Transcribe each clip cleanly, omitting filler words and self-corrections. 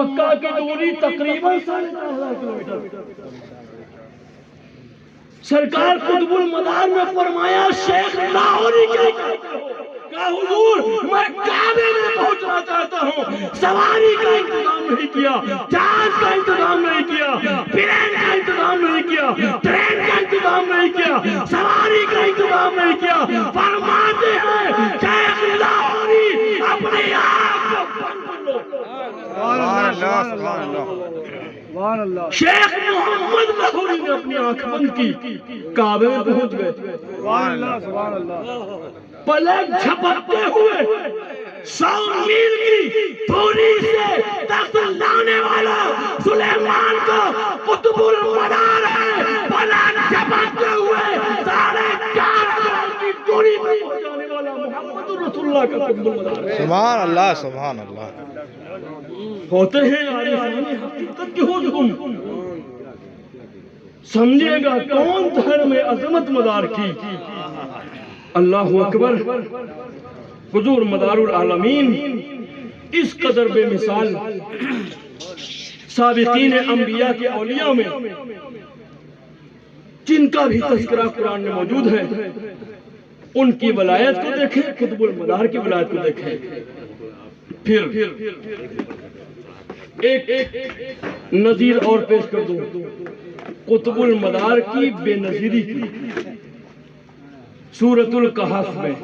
مکہ کی دوری تقریباً 4.5 کلومیٹر۔ سرکار قطب المدار میں فرمایا شیخ لاہوری کہا حضور میں کعبے میں پہنچنا چاہتا ہوں، سواری کا انتظام نہیں کیا، جہاز کا انتظام نہیں کیا، پلین کا انتظام نہیں کیا، ٹرین کا انتظام نہیں کیا، سواری کا انتظام نہیں کیا۔ فرماتے ہیں شیخ لاہوری اپنے آپ کو بند کر لو۔ سبحان اللہ۔ شیخ محمد لاہوری نے اپنی آنکھ بند کی، کعبے میں پہنچ گئے۔ سبحان اللہ سبحان اللہ۔ پلک جھپکتے ہوئے 100 میل کی دوری سے تخت لانے والا سلیمان کو قطب المدار ہے، پلک جھپکتے ہوئے 4.5 کی دوری پر پہنچانے والا محمد رسول اللہ کا قطب المدار ہے۔ سبحان اللہ سبحان اللہ۔ ہوتے ہیں عارفان حقیقت کے حکم، سمجھے گا کون دھر میں عظمت مدار کی۔ اللہ اکبر۔ حضور مدار العالمین اس قدر بے مثال سابقین انبیاء کے اولیاء میں جن کا بھی تذکرہ قرآن میں موجود ہے، ان کی ولایت کو دیکھیں، قطب المدار کی ولایت کو دیکھیں۔ پھر ایک نظیر اور پیش کر دوں قطب المدار کی بے نظیری کی۔ سورۃ الکہف میں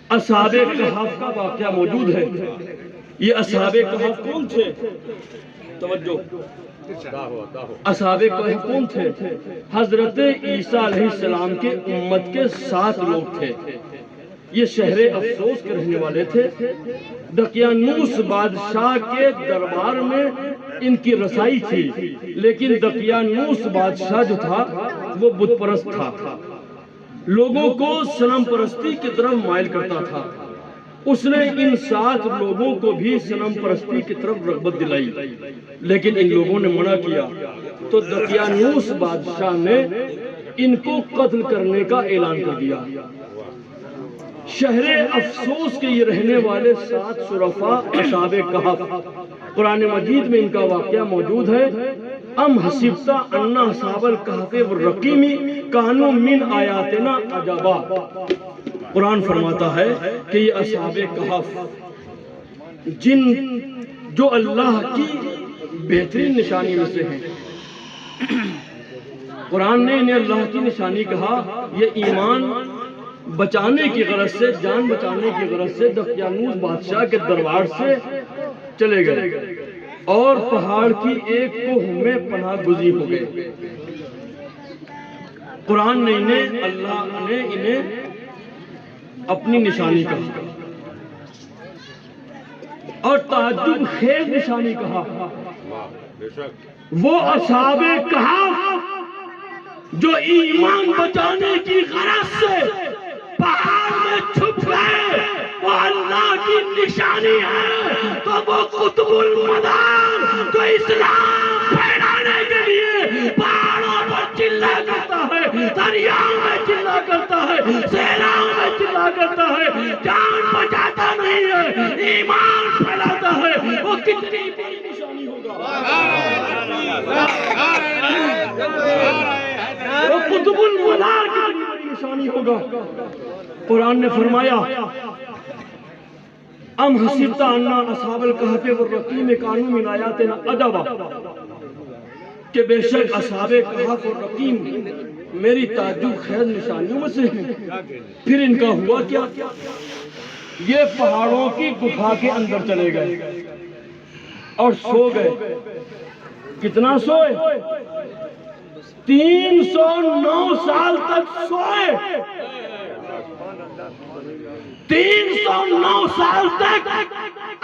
اصحاب کہف کا واقعہ موجود ہے۔ یہ اصحاب کہف کون تھے؟ توجہ، اصحاب کہف کون تھے؟ حضرت عیسیٰ علیہ السلام کے امت کے 7 لوگ تھے۔ یہ شہر افسوس کے رہنے والے تھے۔ دقیانوس بادشاہ کے دربار میں ان کی رسائی تھی، لیکن دقیانوس بادشاہ جو تھا وہ بت پرست تھا، لوگوں کو صنم پرستی کی طرف مائل کرتا تھا۔ اس نے ان 7 لوگوں کو بھی صنم پرستی کی طرف رغبت دلائی، لیکن ان لوگوں نے منع کیا، تو دقیانوس بادشاہ نے ان کو قتل کرنے کا اعلان کر دیا۔ شہر افسوس کے یہ رہنے والے 7 شرفاء اصحاب کہف، قرآن مجید میں ان کا واقعہ موجود ہے۔ ام حسبت ان اصحاب الکہف والرقیم کانوا من آیاتنا عجبا۔ قرآن فرماتا ہے کہ یہ اصحاب کہف جو اللہ کی بہترین نشانی میں سے ہیں، قرآن نے انہیں اللہ کی نشانی کہا۔ یہ ایمان بچانے کی غرض سے، جان بچانے کی غرض سے دقیانوس بادشاہ کے دربار سے چلے گئے اور پہاڑ کی ایک کوہ میں پناہ گزین ہو گئے۔ قرآن نے انہیں، اللہ نے انہیں اپنی نشانی کہا اور تعجب خیز نشانی کہا۔ وہ اصحاب کہف جو ایمان بچانے کی غرض سے پہاڑ میں چھپ گئے، وہ اللہ کی نشانی ہے۔ تو وہ قطب المدار جو اسلام پھیلانے کے لیے پہاڑوں پر چلا کرتا ہے، دریاؤں میں چلا کرتا ہے، صحراؤں میں چلا کرتا ہے، جان بچاتا نہیں ہے، ایمان پھیلاتا ہے، وہ کتنی بڑی نشانی ہوگا۔ وہ قطب المدار کی بڑی نشانی ہوگا۔ قرآن نے فرمایا ام حسبت ان اصحاب الکہف والرقیم کانوا من آیاتنا عجبا، کہ بے شک اصحاب کہف اور رقیم میری تعجب خیز نشانیوں میں سے ہیں۔ پھر ان کا ہوا کیا؟ یہ پہاڑوں کی گفا کے اندر چلے گئے اور سو گئے۔ کتنا سوئے؟ 309 سال تک سوئے۔ 309 سال تک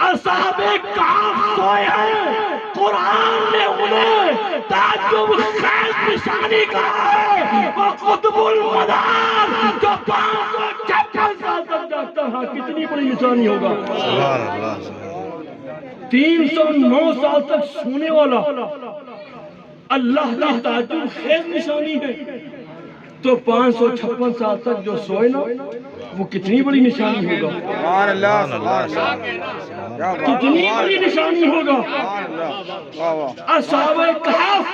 اصحاب کہف سوئے ہیں۔ قرآن نے انہیں تعجب خیز نشانی کہا ہے۔ وہ قطب المدار جو 556 سال تک جاگتا ہے، کتنی بڑی نشانی ہوگا۔ 309 سال تک سونے والا اللہ کی تعجب خیز نشانی ہے، تو 556 سال تک جو سوئے نا، وہ کتنی بڑی نشانی ہوگا۔ کتنی بڑی نشانی ہوگا۔ کا سبحان اللہ واہ واہ اصحاب کہف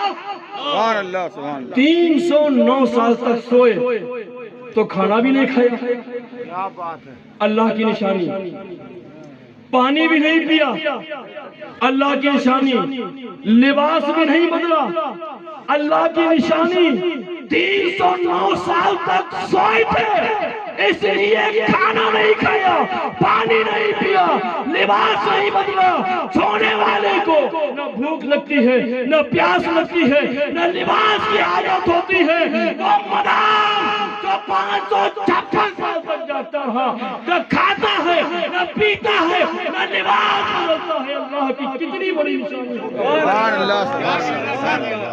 سبحان اللہ سبحان اللہ 309 سال تک سوئے تو کھانا بھی نہیں کھایا، کیا بات ہے اللہ کی نشانی، پانی بھی نہیں پیا، اللہ کی نشانی، لباس بھی نہیں بدلا، اللہ کی نشانی، 309 سال تک سوئے تھے، اس لیے کھانا نہیں کھایا، پانی نہیں پیا، لباس نہیں بدلا۔ سونے والے کو نہ بھوک لگتی ہے، نہ پیاس لگتی ہے، نہ لباس کی حاجت ہوتی ہے، وہ مدام جو 556 سال تک جاتا رہا، نہ کھاتا ہے، نہ پیتا ہے، نہ لباس بدلتا ہے۔ اللہ کی کتنی بڑی نشانی ہے۔ سبحان اللہ سبحان اللہ